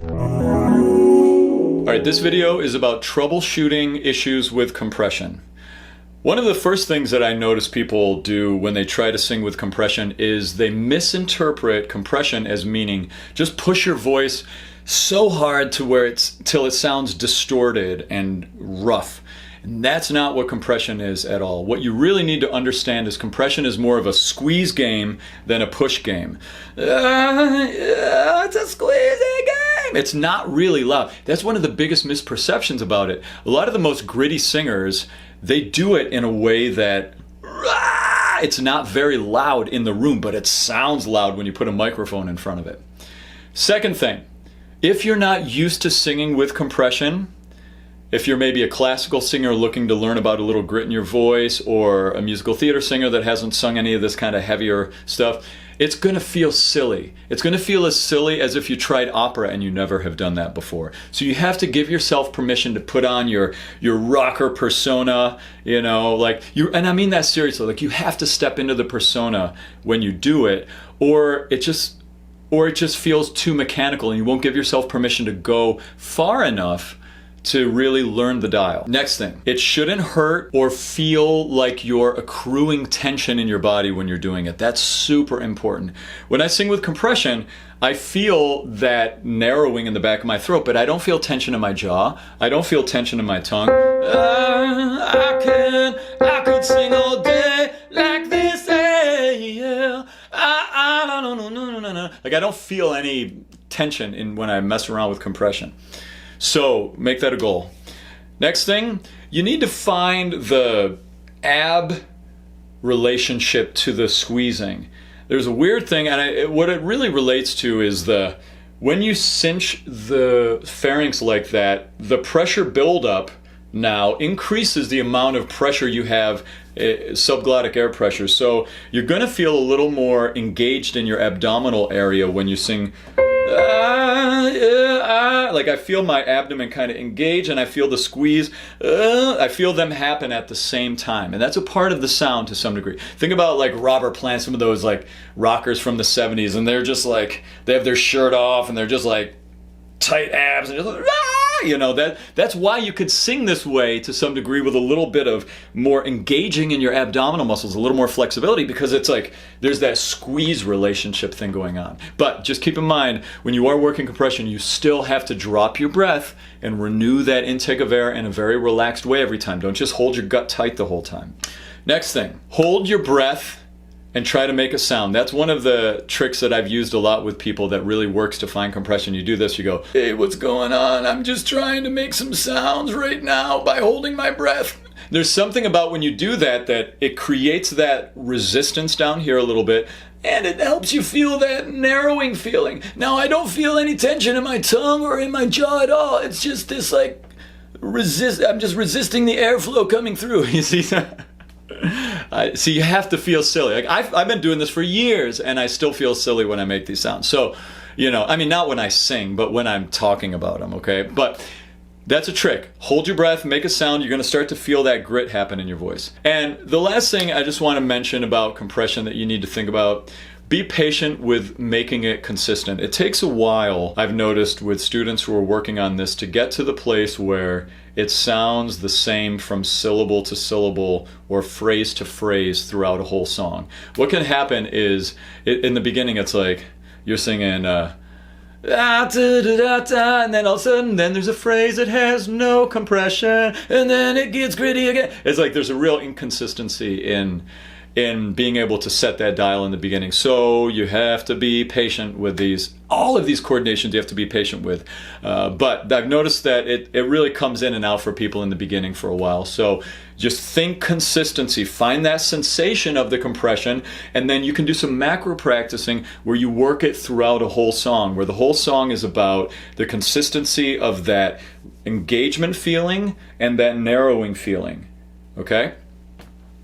Alright, this video is about troubleshooting issues with compression. One of the first things that I notice people do when they try to sing with compression is they misinterpret compression as meaning just push your voice so hard to where till it sounds distorted and rough. And that's not what compression is at all. What you really need to understand is compression is more of a squeeze game than a push game. It's a squeezy game. It's not really loud. That's one of the biggest misperceptions about it. A lot of the most gritty singers, they do it in a way that it's not very loud in the room, but it sounds loud when you put a microphone in front of it. Second thing, if you're not used to singing with compression, if you're maybe a classical singer looking to learn about a little grit in your voice, or a musical theater singer that hasn't sung any of this kind of heavier stuff, it's going to feel silly. It's going to feel as silly as if you tried opera and you never have done that before. So you have to give yourself permission to put on your rocker persona, you know, like and I mean that seriously, like you have to step into the persona when you do it, or it just feels too mechanical and you won't give yourself permission to go far enough to really learn the dial. Next thing, it shouldn't hurt or feel like you're accruing tension in your body when you're doing it. That's super important. When I sing with compression, I feel that narrowing in the back of my throat, but I don't feel tension in my jaw. I don't feel tension in my tongue. I could sing all day like this, yeah. No. Like I don't feel any tension when I mess around with compression. So make that a goal. Next thing, you need to find the ab relationship to the squeezing. There's a weird thing, and what it really relates to is when you cinch the pharynx like that, the pressure buildup now increases the amount of pressure you have, subglottic air pressure. So you're going to feel a little more engaged in your abdominal area when you sing. Like I feel my abdomen kind of engage and I feel the squeeze. I feel them happen at the same time, and that's a part of the sound to some degree. Think about like Robert Plant, some of those like rockers from the 70s, and they're just like, they have their shirt off and they're just like tight abs and just like, you know, that's why you could sing this way to some degree, with a little bit of more engaging in your abdominal muscles, a little more flexibility, because it's like there's that squeeze relationship thing going on. But just keep in mind, when you are working compression, you still have to drop your breath and renew that intake of air in a very relaxed way every time. Don't just hold your gut tight the whole time. Next thing, hold your breath and try to make a sound. That's one of the tricks that I've used a lot with people that really works to find compression. You do this, you go, hey, what's going on? I'm just trying to make some sounds right now by holding my breath. There's something about when you do that it creates that resistance down here a little bit, and it helps you feel that narrowing feeling. Now, I don't feel any tension in my tongue or in my jaw at all. It's just this like I'm just resisting the airflow coming through. You see that? So you have to feel silly. Like I've been doing this for years and I still feel silly when I make these sounds. So, you know, I mean, not when I sing, but when I'm talking about them, okay? But that's a trick. Hold your breath, make a sound. You're going to start to feel that grit happen in your voice. And the last thing I just want to mention about compression that you need to think about, be patient with making it consistent. It takes a while, I've noticed with students who are working on this, to get to the place where it sounds the same from syllable to syllable or phrase to phrase throughout a whole song. What can happen is, in the beginning it's like you're singing and then all of a sudden then there's a phrase that has no compression and then it gets gritty again. It's like there's a real inconsistency in being able to set that dial in the beginning. So you have to be patient with these. All of these coordinations you have to be patient with. But I've noticed that it really comes in and out for people in the beginning for a while. So just think consistency. Find that sensation of the compression, and then you can do some macro practicing where you work it throughout a whole song, where the whole song is about the consistency of that engagement feeling and that narrowing feeling. Okay?